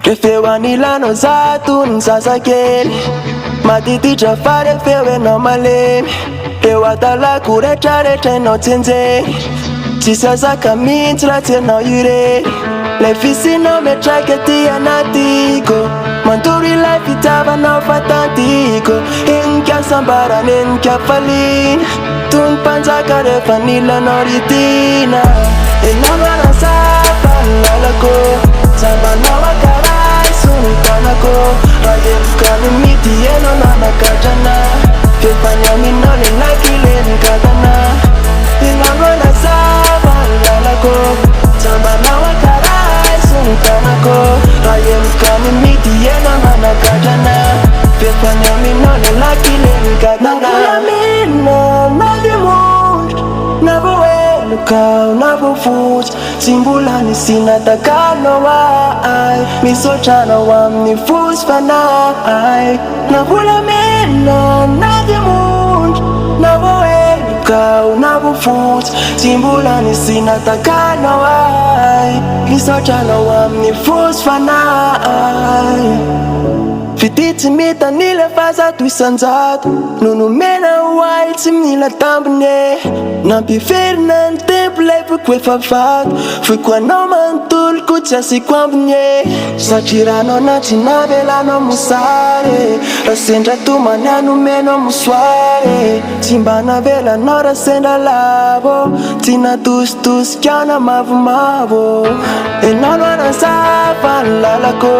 Refewanilano zato ny sasakely matititra fa refeo enao malemy eo atalako retraretra enao tsenjeny tsy sasaka mihitsy raha tsy enao irery le fisinao metraka ty anatiko mantoro ilay fitiavanao fatantiko enika sambarana enika falina toy ny mpanjaka rehefa nilanao ritina enao manasapa ny lalako sambanao akaray sony tanako raha heloka ny mity enao nanakadrana fefany aminao le lakile ny katana enao manasapa ny lalako sambanao akaray sony tanako raha heloka ny mity enao nanakadrana fefany aminao le lakile ny katana Kau na vofuts simbulani sinatakano ai misochana wamni fus fanai na vula meno na demund na voe kau na vofuts simbulani sinatakano ai misochana wamni fus fanai Fititi mita nile faza tu sanzato Nunu mena wild sim nila tambne Nampifery ny tempo lay foko efa vato Foko anao manontolo kotsy sy kwambine Satria ranao anaty navelanao mosary Raha sendra tomany anomenao mosoary Tsy mba navelanao raha sendra lavo Tsy natositosikiana mavomavo Enao no anasapa ny lalako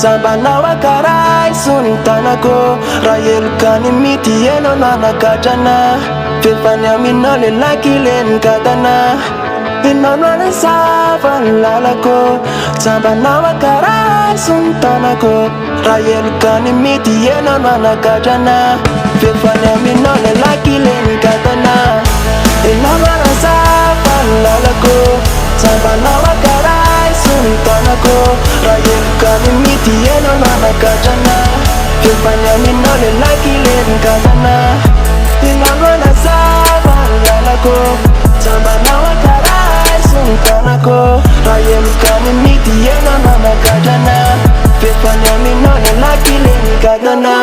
Sambanao akaray sony tanako Raha heloka ny mity enao nanakadrana Fefany aminao le lakile ny katana Enao no anasapa ny lalako Sambanao akaray sony tanako Raha heloka ny mity enao nanakadrana Fefany aminao le lakile ny katana Enao no anasapa ny lalako Sambanao akaray sony tanako Raha heloka ny mity enao nanakadrana Fefany aminao le lakile ny katana Enao no anasapa ny lalako Sambanao akaray sony tanako Raha heloka ny mity enao nanakadrana Fefany aminao le lakile ny katana